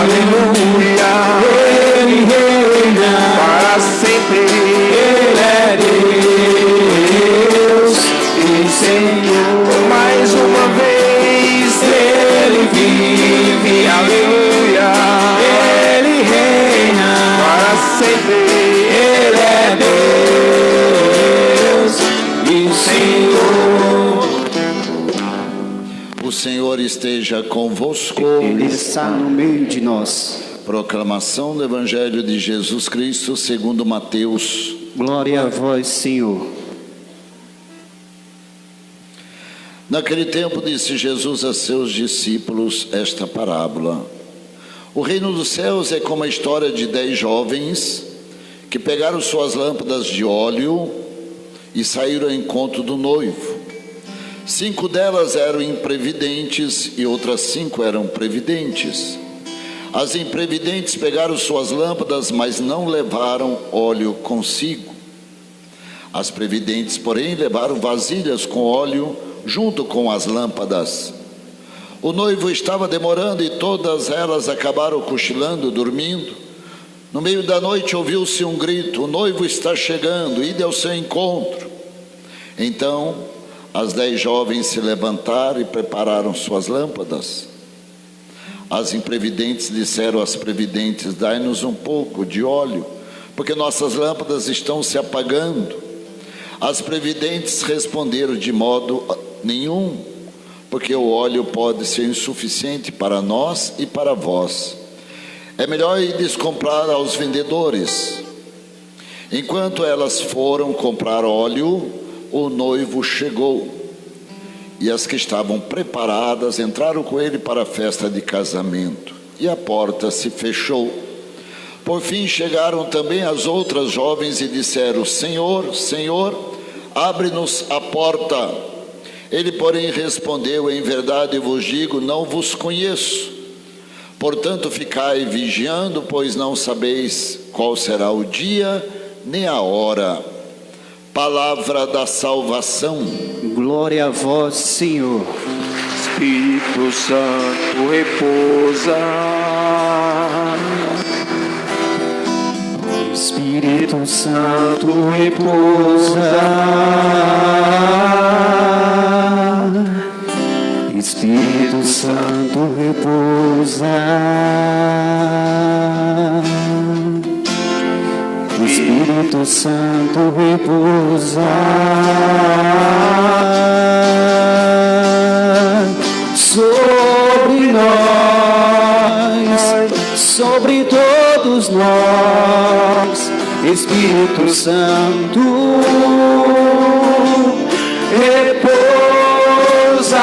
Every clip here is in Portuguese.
aleluia. Ele reina para sempre. Ele é Deus e Senhor. Mais uma vez Ele vive, aleluia. Ele reina para sempre. Ele é Deus e Senhor. O Senhor esteja convosco. Ele está no meio de nós. Proclamação do Evangelho de Jesus Cristo segundo Mateus. Glória a vós, Senhor. Naquele tempo disse Jesus a seus discípulos esta parábola: o reino dos céus é como a história de 10 jovens que pegaram suas lâmpadas de óleo e saíram ao encontro do noivo. 5 delas eram imprevidentes e outras 5 eram previdentes. As imprevidentes pegaram suas lâmpadas, mas não levaram óleo consigo. As previdentes, porém, levaram vasilhas com óleo junto com as lâmpadas. O noivo estava demorando e todas elas acabaram cochilando, dormindo. No meio da noite ouviu-se um grito: o noivo está chegando, ide ao seu encontro. Então as 10 jovens se levantaram e prepararam suas lâmpadas. As imprevidentes disseram às previdentes: dai-nos um pouco de óleo, porque nossas lâmpadas estão se apagando. As previdentes responderam: de modo nenhum, porque o óleo pode ser insuficiente para nós e para vós. É melhor ides comprar aos vendedores. Enquanto elas foram comprar óleo, o noivo chegou, e as que estavam preparadas entraram com ele para a festa de casamento, e a porta se fechou. Por fim chegaram também as outras jovens e disseram: Senhor, Senhor, abre-nos a porta. Ele, porém, respondeu: em verdade vos digo, não vos conheço. Portanto ficai vigiando, pois não sabeis qual será o dia nem a hora. Palavra da salvação. Glória a vós, Senhor. Espírito Santo repousa. Espírito Santo repousa. Espírito Santo repousa. Espírito Santo repousa sobre nós, sobre todos nós. Espírito Santo repousa,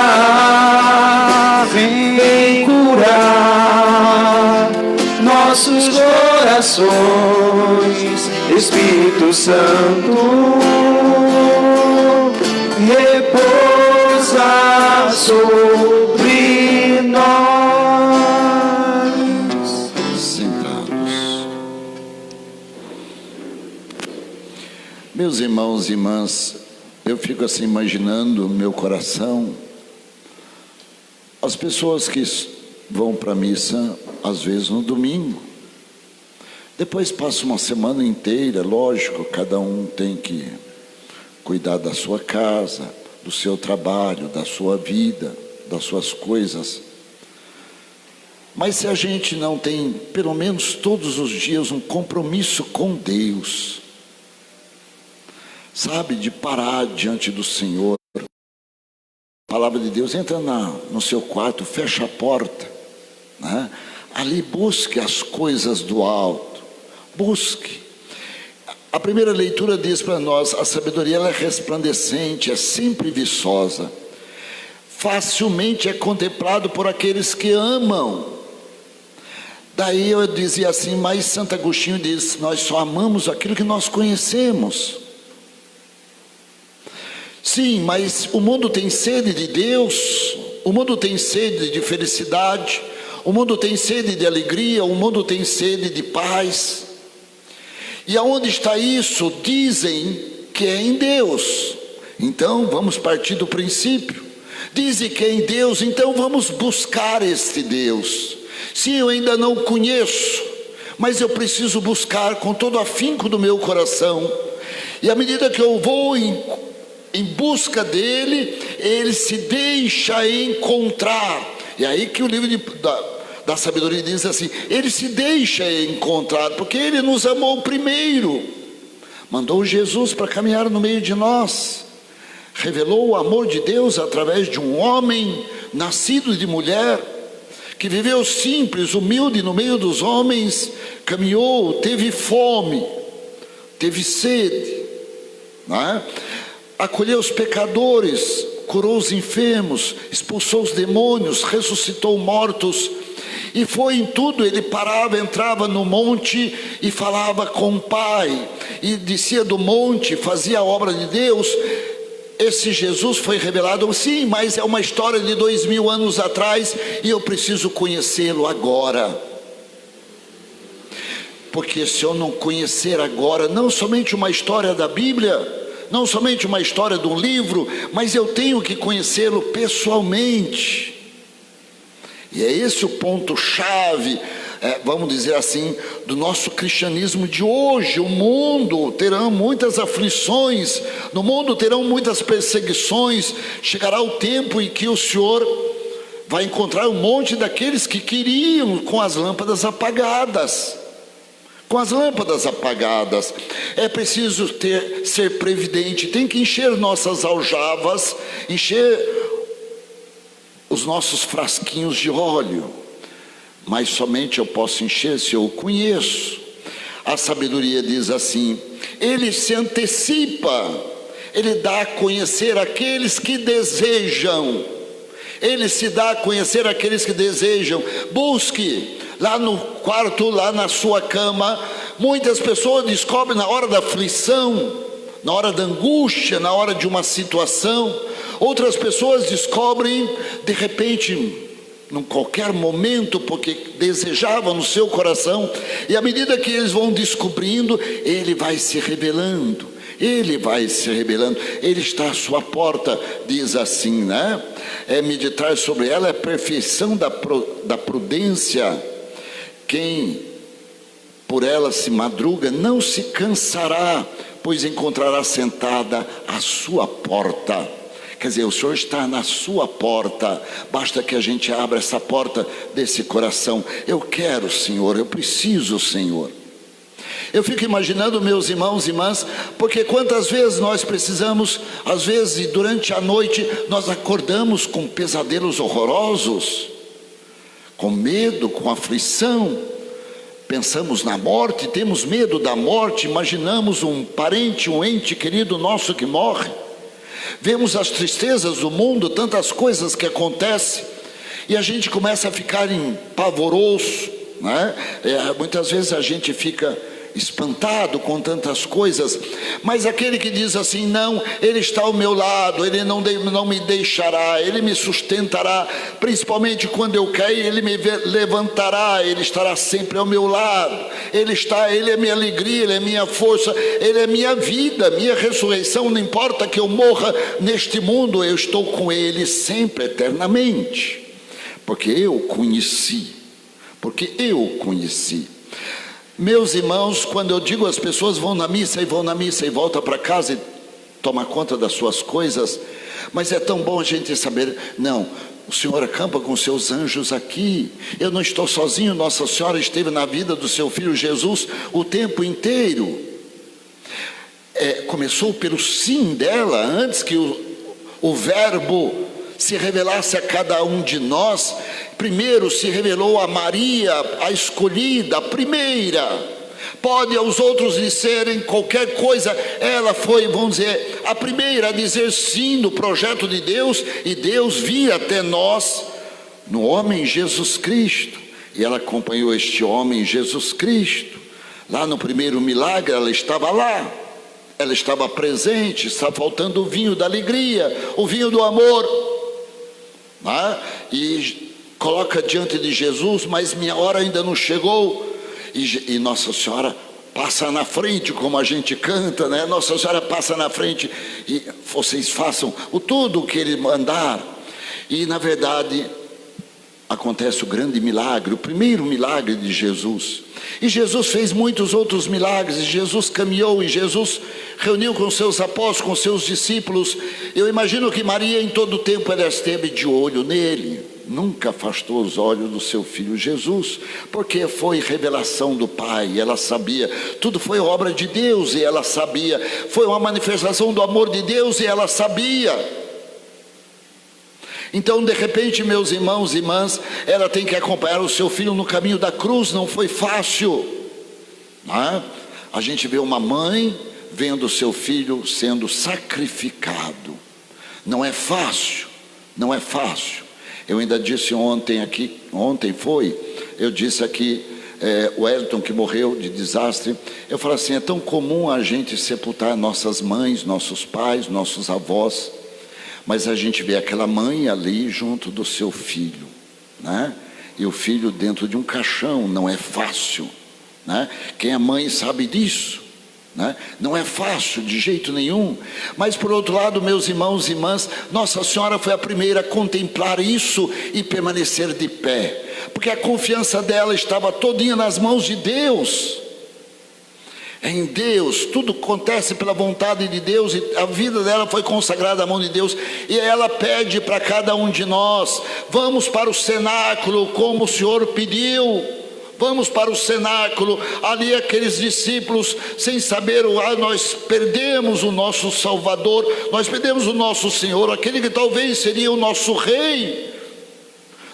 vem curar nossos corações. Espírito Santo repousa sobre nós. Sentados. Meus irmãos e irmãs, eu fico assim imaginando no meu coração as pessoas que vão para a missa às vezes no domingo. Depois passa uma semana inteira, lógico, cada um tem que cuidar da sua casa, do seu trabalho, da sua vida, das suas coisas. Mas se a gente não tem, pelo menos todos os dias, um compromisso com Deus, sabe, de parar diante do Senhor, a palavra de Deus, entra no seu quarto, fecha a porta, né? Ali busque as coisas do alto. Busque. A primeira leitura diz para nós: a sabedoria ela é resplandecente, é sempre viçosa, facilmente é contemplado por aqueles que amam. Daí eu dizia assim, mas Santo Agostinho diz: nós só amamos aquilo que nós conhecemos. Sim, mas o mundo tem sede de Deus, o mundo tem sede de felicidade, o mundo tem sede de alegria, o mundo tem sede de paz. E aonde está isso? Dizem que é em Deus. Então vamos partir do princípio. Dizem que é em Deus, então vamos buscar este Deus. Sim, eu ainda não conheço, mas eu preciso buscar com todo o afinco do meu coração. E à medida que eu vou em busca dele, ele se deixa encontrar. E aí que o livro da sabedoria diz assim: ele se deixa encontrar, porque ele nos amou primeiro, mandou Jesus para caminhar no meio de nós, revelou o amor de Deus através de um homem nascido de mulher, que viveu simples, humilde no meio dos homens, caminhou, teve fome, teve sede, não é? Acolheu os pecadores, curou os enfermos, expulsou os demônios, ressuscitou mortos. E foi em tudo, ele parava, entrava no monte e falava com o Pai, e descia do monte, fazia a obra de Deus. Esse Jesus foi revelado, sim, mas é uma história de 2000 anos atrás, e eu preciso conhecê-lo agora. Porque se eu não conhecer agora, não somente uma história da Bíblia, não somente uma história de um livro, mas eu tenho que conhecê-lo pessoalmente. E é esse o ponto-chave, vamos dizer assim, do nosso cristianismo de hoje. O mundo terá muitas aflições, no mundo terão muitas perseguições. Chegará o tempo em que o Senhor vai encontrar um monte daqueles que queriam com as lâmpadas apagadas. Com as lâmpadas apagadas. É preciso ser previdente, tem que encher nossas aljavas, encher os nossos frasquinhos de óleo, mas somente eu posso encher se eu o conheço. A sabedoria diz assim: ele se antecipa, ele dá a conhecer aqueles que desejam, ele se dá a conhecer aqueles que desejam. Busque lá no quarto, lá na sua cama. Muitas pessoas descobrem na hora da aflição, na hora da angústia, na hora de uma situação. Outras pessoas descobrem de repente, em qualquer momento, porque desejavam no seu coração. E à medida que eles vão descobrindo, ele vai se revelando. Ele vai se revelando. Ele está à sua porta, diz assim, né? Meditar sobre ela é a perfeição da prudência. Quem por ela se madruga não se cansará, pois encontrará sentada à sua porta. Quer dizer, o Senhor está na sua porta, basta que a gente abra essa porta desse coração. Eu quero, Senhor, eu preciso, Senhor. Eu fico imaginando, meus irmãos e irmãs, porque quantas vezes nós precisamos, às vezes durante a noite, nós acordamos com pesadelos horrorosos, com medo, com aflição, pensamos na morte, temos medo da morte, imaginamos um parente, um ente querido nosso que morre. Vemos as tristezas do mundo, tantas coisas que acontecem, e a gente começa a ficar pavoroso, né? Muitas vezes a gente fica espantado com tantas coisas, mas aquele que diz assim: não, ele está ao meu lado, ele não me deixará, ele me sustentará, principalmente quando eu cair, ele me levantará, ele estará sempre ao meu lado, ele é minha alegria, ele é minha força, ele é minha vida, minha ressurreição. Não importa que eu morra neste mundo, eu estou com ele sempre, eternamente, porque eu conheci. Meus irmãos, quando eu digo as pessoas vão na missa e voltam para casa e tomam conta das suas coisas, mas é tão bom a gente saber, não, o Senhor acampa com seus anjos aqui, eu não estou sozinho, Nossa Senhora esteve na vida do seu Filho Jesus o tempo inteiro. Começou pelo sim dela, antes que o verbo se revelasse a cada um de nós. Primeiro se revelou a Maria, a escolhida, a primeira. Pode aos outros disserem qualquer coisa, ela foi, vamos dizer, a primeira a dizer sim no projeto de Deus, e Deus via até nós no homem Jesus Cristo, e ela acompanhou este homem Jesus Cristo. Lá no primeiro milagre ela estava lá, ela estava presente. Está faltando o vinho da alegria, o vinho do amor, e coloca diante de Jesus: mas minha hora ainda não chegou. E Nossa Senhora passa na frente, como a gente canta, né? Nossa Senhora passa na frente e vocês façam tudo o que Ele mandar. E na verdade acontece o grande milagre, o primeiro milagre de Jesus. E Jesus fez muitos outros milagres, e Jesus caminhou, e Jesus reuniu com seus apóstolos, com seus discípulos. Eu imagino que Maria em todo o tempo ela esteve de olho nele, nunca afastou os olhos do seu filho Jesus, porque foi revelação do Pai, ela sabia, tudo foi obra de Deus e ela sabia, foi uma manifestação do amor de Deus e ela sabia. Então, de repente, meus irmãos e irmãs, ela tem que acompanhar o seu filho no caminho da cruz, não foi fácil, não é? A gente vê uma mãe vendo o seu filho sendo sacrificado, não é fácil, não é fácil. Eu ainda disse ontem aqui, eu disse aqui, o Elton que morreu de desastre, eu falo assim, é tão comum a gente sepultar nossas mães, nossos pais, nossos avós, mas a gente vê aquela mãe ali junto do seu filho, né? E o filho dentro de um caixão, não é fácil, né? Quem é mãe sabe disso, né? Não é fácil de jeito nenhum. Mas por outro lado, meus irmãos e irmãs, Nossa Senhora foi a primeira a contemplar isso e permanecer de pé, porque a confiança dela estava todinha nas mãos de Deus. Em Deus, tudo acontece pela vontade de Deus, e a vida dela foi consagrada à mão de Deus, e ela pede para cada um de nós, vamos para o cenáculo como o Senhor pediu, vamos para o cenáculo. Ali aqueles discípulos, sem saber, nós perdemos o nosso Salvador, nós perdemos o nosso Senhor, aquele que talvez seria o nosso Rei,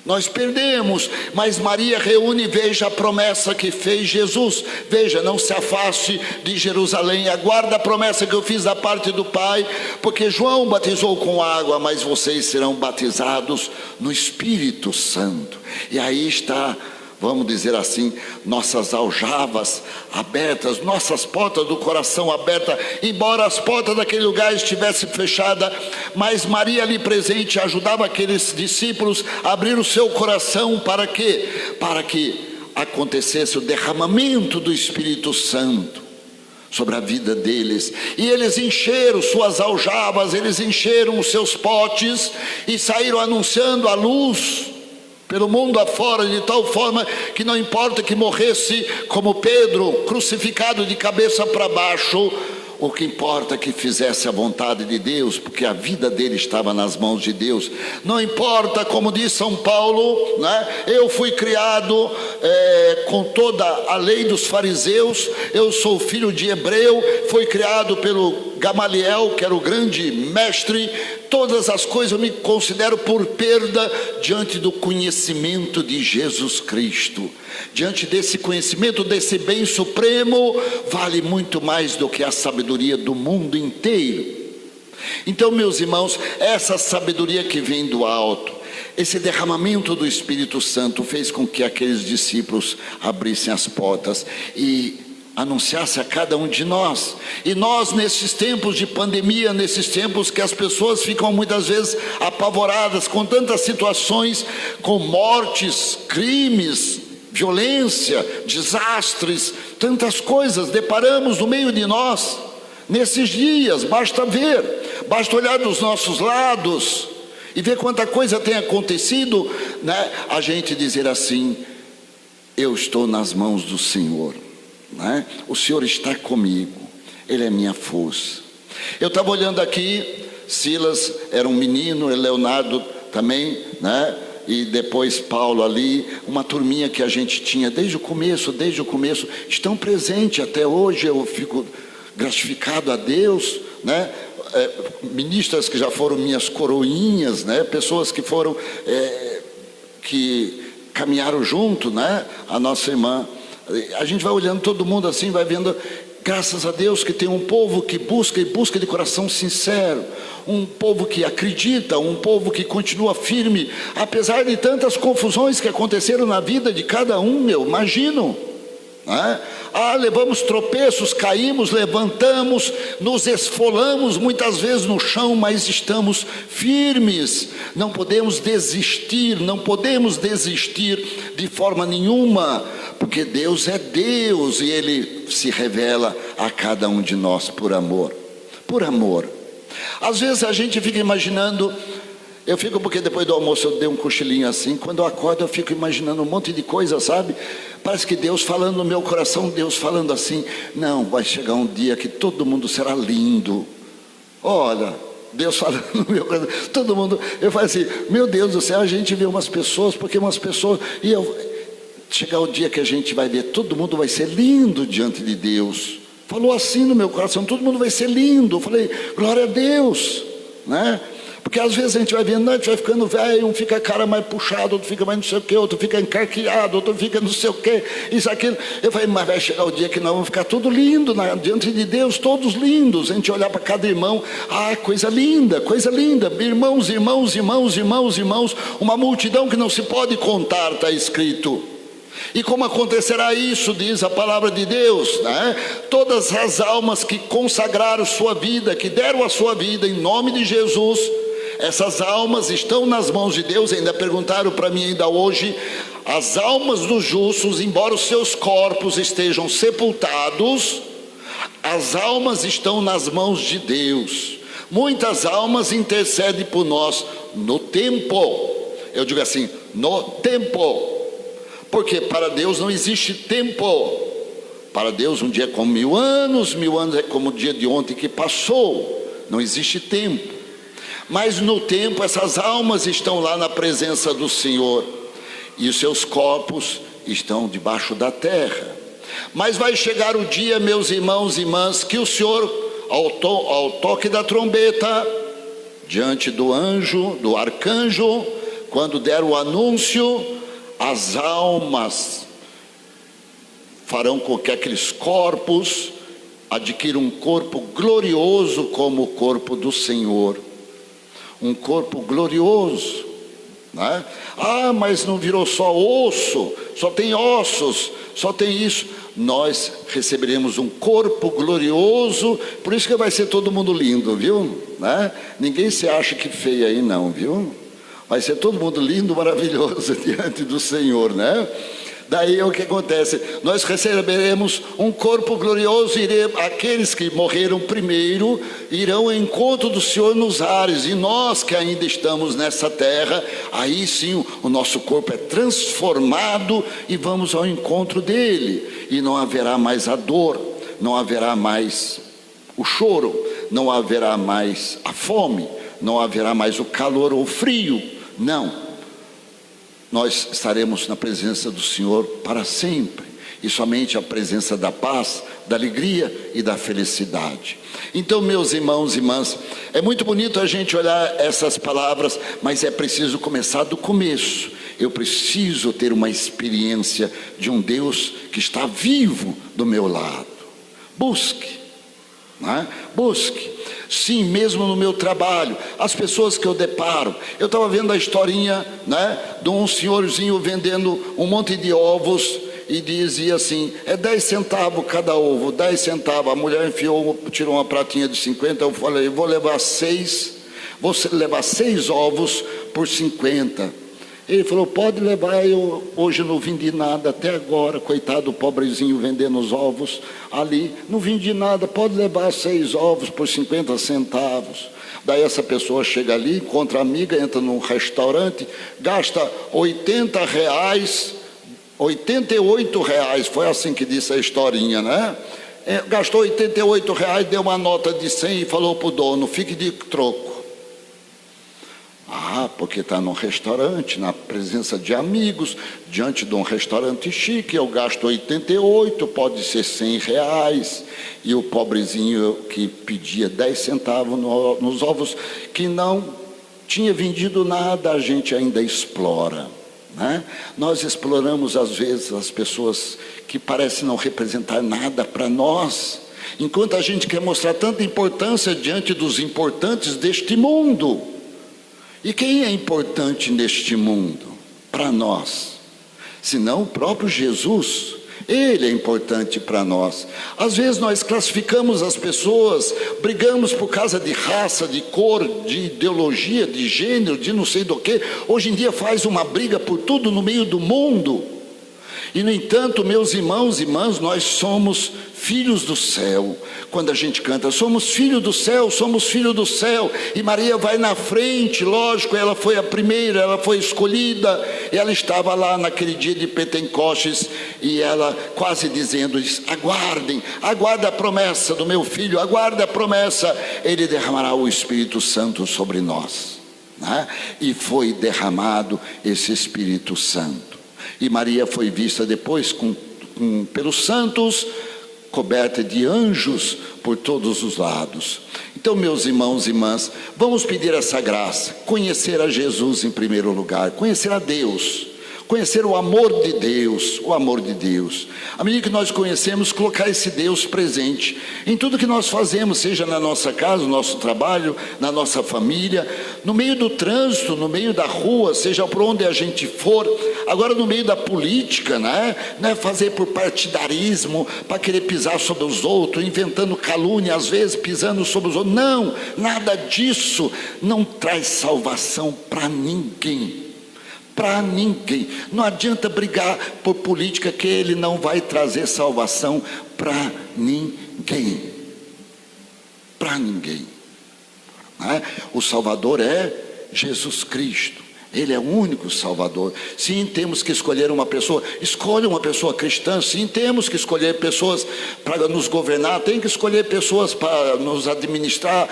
nós perdemos, mas Maria reúne, veja a promessa que fez Jesus, veja, não se afaste de Jerusalém, aguarda a promessa que eu fiz da parte do Pai, porque João batizou com água, mas vocês serão batizados no Espírito Santo. E aí está, vamos dizer assim, nossas aljavas abertas, nossas portas do coração abertas, embora as portas daquele lugar estivessem fechadas, mas Maria ali presente ajudava aqueles discípulos a abrir o seu coração para quê? Para que acontecesse o derramamento do Espírito Santo sobre a vida deles, e eles encheram suas aljavas, eles encheram os seus potes e saíram anunciando a luz pelo mundo afora, de tal forma que não importa que morresse como Pedro, crucificado de cabeça para baixo, o que importa é que fizesse a vontade de Deus, porque a vida dele estava nas mãos de Deus. Não importa, como diz São Paulo, né? Eu fui criado com toda a lei dos fariseus, eu sou filho de hebreu, fui criado pelo Gamaliel, que era o grande mestre. Todas as coisas eu me considero por perda diante do conhecimento de Jesus Cristo. Diante desse conhecimento, desse bem supremo, vale muito mais do que a sabedoria do mundo inteiro. Então, meus irmãos, essa sabedoria que vem do alto, esse derramamento do Espírito Santo fez com que aqueles discípulos abrissem as portas e anunciasse a cada um de nós. E nós, nesses tempos de pandemia, nesses tempos que as pessoas ficam muitas vezes apavoradas com tantas situações, com mortes, crimes, violência, desastres, tantas coisas deparamos no meio de nós nesses dias. Basta ver, basta olhar dos nossos lados e ver quanta coisa tem acontecido, né? A gente dizer assim, eu estou nas mãos do Senhor, né? O Senhor está comigo, Ele é minha força. Eu estava olhando aqui, Silas era um menino, Leonardo também, né? E depois Paulo ali, uma turminha que a gente tinha desde o começo, estão presentes até hoje. Eu fico gratificado a Deus, né? Ministras que já foram minhas coroinhas, né? Pessoas que foram, que caminharam junto, né? A nossa irmã. A gente vai olhando todo mundo assim, vai vendo, graças a Deus que tem um povo que busca e busca de coração sincero, um povo que acredita, um povo que continua firme, apesar de tantas confusões que aconteceram na vida de cada um, eu imagino, né? Levamos tropeços, caímos, levantamos, nos esfolamos muitas vezes no chão, mas estamos firmes, não podemos desistir de forma nenhuma, porque Deus é Deus e Ele se revela a cada um de nós por amor. Às vezes a gente fica imaginando, Eu fico, porque depois do almoço eu dei um cochilinho assim. Quando eu acordo eu fico imaginando um monte de coisa, sabe? Parece que Deus falando no meu coração, Deus falando assim: não, vai chegar um dia que todo mundo será lindo. Olha, Deus falando no meu coração, todo mundo. Eu falo assim: meu Deus do céu, a gente vê umas pessoas, porque umas pessoas, chegar o dia que a gente vai ver, todo mundo vai ser lindo diante de Deus. Falou assim no meu coração: todo mundo vai ser lindo. Eu falei: glória a Deus, né? Porque às vezes a gente vai vendo, a gente vai ficando velho, um fica a cara mais puxado, outro fica mais não sei o que, outro fica encarqueado, outro fica não sei o que, isso, aquilo. Eu falei: mas vai chegar o dia que nós vamos ficar tudo lindo, né? Diante de Deus, todos lindos. A gente olhar para cada irmão, coisa linda, irmãos, irmãos, irmãos, irmãos, irmãos, uma multidão que não se pode contar, está escrito. E como acontecerá isso, diz a palavra de Deus, né? Todas as almas que consagraram sua vida, que deram a sua vida em nome de Jesus, essas almas estão nas mãos de Deus. Ainda perguntaram para mim ainda hoje: as almas dos justos, embora os seus corpos estejam sepultados, as almas estão nas mãos de Deus. Muitas almas intercedem por nós no tempo. Eu digo assim, no tempo. Porque para Deus não existe tempo. Para Deus um dia é como 1000 anos, 1000 anos é como o dia de ontem que passou. Não existe tempo. Mas no tempo essas almas estão lá na presença do Senhor, e os seus corpos estão debaixo da terra. Mas vai chegar o dia, meus irmãos e irmãs, que o Senhor, ao toque da trombeta, diante do anjo, do arcanjo, quando der o anúncio, as almas farão com que aqueles corpos adquiram um corpo glorioso como o corpo do Senhor. Um corpo glorioso, né? Mas não virou só osso, só tem ossos, só tem isso. Nós receberemos um corpo glorioso, por isso que vai ser todo mundo lindo, viu? Né? Ninguém se acha que feio aí não, viu? Vai ser todo mundo lindo, maravilhoso diante do Senhor, né? Daí o que acontece? Nós receberemos um corpo glorioso, aqueles que morreram primeiro irão ao encontro do Senhor nos ares, e nós que ainda estamos nessa terra, aí sim o nosso corpo é transformado e vamos ao encontro dele, e não haverá mais a dor, não haverá mais o choro, não haverá mais a fome, não haverá mais o calor ou o frio, não. Nós estaremos na presença do Senhor para sempre, e somente a presença da paz, da alegria e da felicidade. Então, meus irmãos e irmãs, é muito bonito a gente olhar essas palavras, mas é preciso começar do começo. Eu preciso ter uma experiência de um Deus que está vivo do meu lado. Busque, né? Busque. Sim, mesmo no meu trabalho, as pessoas que eu deparo. Eu estava vendo a historinha, né, de um senhorzinho vendendo um monte de ovos, e dizia assim: é 10 centavos cada ovo, 10 centavos. A mulher tirou uma pratinha de 50. Eu falei: vou levar 6 ovos por 50. Ele falou: pode levar, eu hoje não vendi nada até agora, coitado do pobrezinho vendendo os ovos ali, não vendi nada, pode levar 6 ovos por 50 centavos. Daí essa pessoa chega ali, encontra a amiga, entra num restaurante, gasta R$80, R$88, foi assim que disse a historinha, né? Gastou R$88, deu uma nota de 100 e falou para o dono: fique de troco. Porque está num restaurante, na presença de amigos, diante de um restaurante chique, eu gasto 88, pode ser R$100, e o pobrezinho que pedia 10 centavos nos ovos, que não tinha vendido nada, a gente ainda explora, né? Nós exploramos às vezes as pessoas que parecem não representar nada para nós, enquanto a gente quer mostrar tanta importância diante dos importantes deste mundo. E quem é importante neste mundo para nós? Senão o próprio Jesus. Ele é importante para nós. Às vezes nós classificamos as pessoas, brigamos por causa de raça, de cor, de ideologia, de gênero, de não sei do que. Hoje em dia faz uma briga por tudo no meio do mundo. E no entanto, meus irmãos e irmãs, nós somos filhos do céu. Quando a gente canta, somos filhos do céu, somos filhos do céu. E Maria vai na frente, lógico, ela foi a primeira, ela foi escolhida. Ela estava lá naquele dia de Pentecostes e ela quase dizendo, aguardem, aguarda a promessa do meu filho, aguarda a promessa, ele derramará o Espírito Santo sobre nós, né? E foi derramado esse Espírito Santo. E Maria foi vista depois pelos santos, coberta de anjos por todos os lados. Então, meus irmãos e irmãs, vamos pedir essa graça, conhecer a Jesus em primeiro lugar, conhecer a Deus, conhecer o amor de Deus, o amor de Deus. À medida que nós conhecemos, colocar esse Deus presente em tudo que nós fazemos, seja na nossa casa, no nosso trabalho, na nossa família, no meio do trânsito, no meio da rua, seja por onde a gente for, agora no meio da política, né? Não é fazer por partidarismo, para querer pisar sobre os outros, inventando calúnia, às vezes pisando sobre os outros. Não, nada disso não traz salvação para ninguém. Para ninguém. Não adianta brigar por política, que ele não vai trazer salvação para ninguém. Para ninguém. O Salvador é Jesus Cristo. Ele é o único Salvador. Sim, temos que escolher uma pessoa. Escolha uma pessoa cristã. Sim, temos que escolher pessoas para nos governar. Tem que escolher pessoas para nos administrar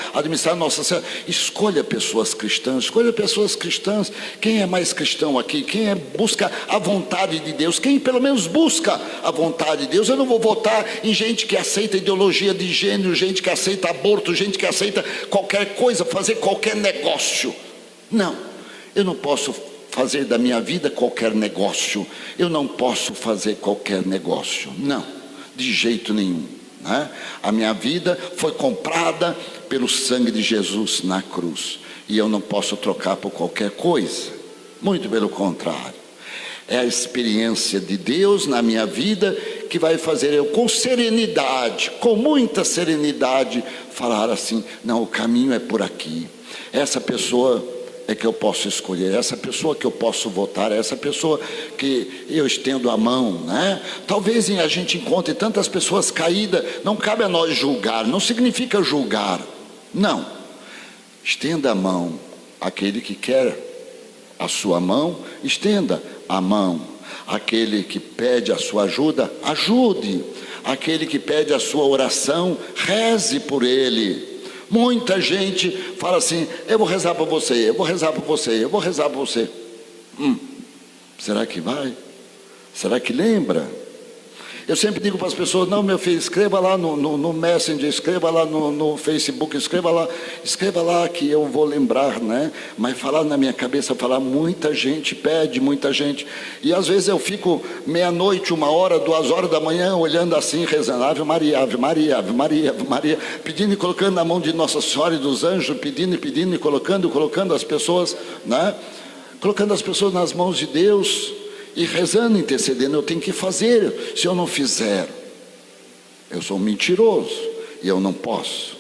nossa cidade. Escolha pessoas cristãs. Escolha pessoas cristãs. Quem é mais cristão aqui? Quem busca a vontade de Deus? Quem pelo menos busca a vontade de Deus? Eu não vou votar em gente que aceita ideologia de gênero, gente que aceita aborto, gente que aceita qualquer coisa, fazer qualquer negócio. Não. Eu não posso fazer da minha vida qualquer negócio. Eu não posso fazer qualquer negócio. Não, de jeito nenhum, né? A minha vida foi comprada pelo sangue de Jesus na cruz. E eu não posso trocar por qualquer coisa. Muito pelo contrário. É a experiência de Deus na minha vida que vai fazer eu, com serenidade, com muita serenidade, falar assim, não, o caminho é por aqui. Essa pessoa é que eu posso escolher, essa pessoa que eu posso votar, essa pessoa que eu estendo a mão, né? Talvez a gente encontre tantas pessoas caídas, não cabe a nós julgar, não significa julgar, não. Estenda a mão, aquele que quer a sua mão, estenda a mão. Aquele que pede a sua ajuda, ajude. Aquele que pede a sua oração, reze por ele. Muita gente fala assim, eu vou rezar por você, eu vou rezar por você, eu vou rezar por você. Será que vai? Será que lembra? Eu sempre digo para as pessoas, não, meu filho, escreva lá no Messenger, escreva lá no Facebook, escreva lá que eu vou lembrar, né? Mas falar na minha cabeça, muita gente pede, muita gente. E às vezes eu fico meia-noite, 1h, 2h da manhã, olhando assim, rezando, Ave Maria, Ave Maria, Ave Maria, Ave Maria, pedindo e colocando na mão de Nossa Senhora e dos anjos, pedindo e colocando as pessoas, né? Colocando as pessoas nas mãos de Deus, e rezando, intercedendo. Eu tenho que fazer. Se eu não fizer, eu sou um mentiroso e eu não posso.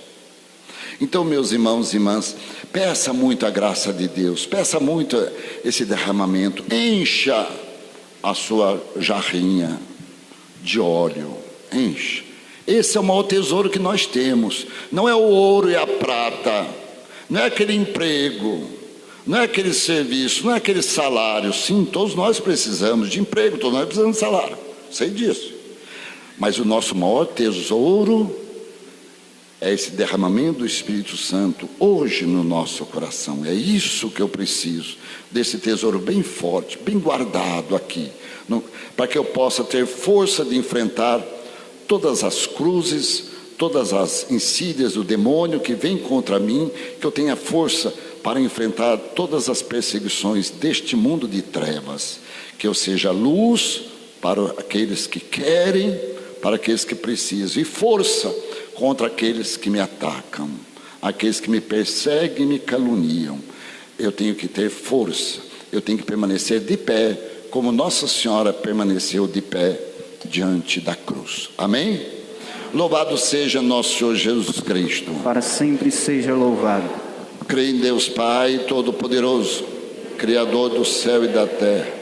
Então, meus irmãos e irmãs, peça muito a graça de Deus, peça muito esse derramamento, encha a sua jarrinha de óleo, enche. Esse é o maior tesouro que nós temos. Não é o ouro e a prata, não é aquele emprego, não é aquele serviço, não é aquele salário. Sim, todos nós precisamos de emprego, todos nós precisamos de salário, sei disso. Mas o nosso maior tesouro é esse derramamento do Espírito Santo hoje no nosso coração. É isso que eu preciso, desse tesouro bem forte, bem guardado aqui, para que eu possa ter força de enfrentar todas as cruzes, todas as insídias do demônio que vem contra mim, que eu tenha força para enfrentar todas as perseguições deste mundo de trevas, que eu seja luz para aqueles que querem, para aqueles que precisam, e força contra aqueles que me atacam, aqueles que me perseguem e me caluniam. Eu tenho que ter força, eu tenho que permanecer de pé, como Nossa Senhora permaneceu de pé diante da cruz. Amém? Louvado seja nosso Senhor Jesus Cristo. Para sempre seja louvado. Creio em Deus Pai Todo-Poderoso, Criador do céu e da terra,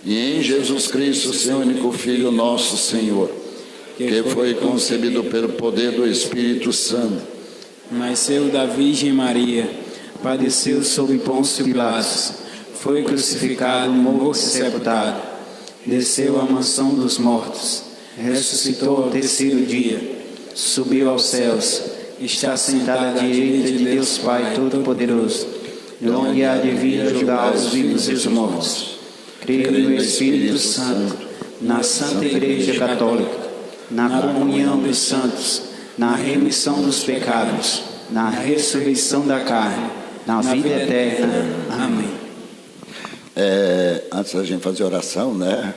e em Jesus Cristo, seu único Filho, nosso Senhor, que foi concebido pelo poder do Espírito Santo, nasceu da Virgem Maria, Padeceu sob Pôncio Pilatos, foi crucificado, morto e sepultado, desceu à mansão dos mortos, ressuscitou ao terceiro dia, subiu aos céus, está sentado à direita de Deus Pai Todo-Poderoso, de onde há de vir julgar os vivos e os mortos. Creio no Espírito Santo, na Santa Igreja Católica, na comunhão dos santos, na remissão dos pecados, na ressurreição da carne, na vida eterna. Amém. Antes da gente fazer oração, né?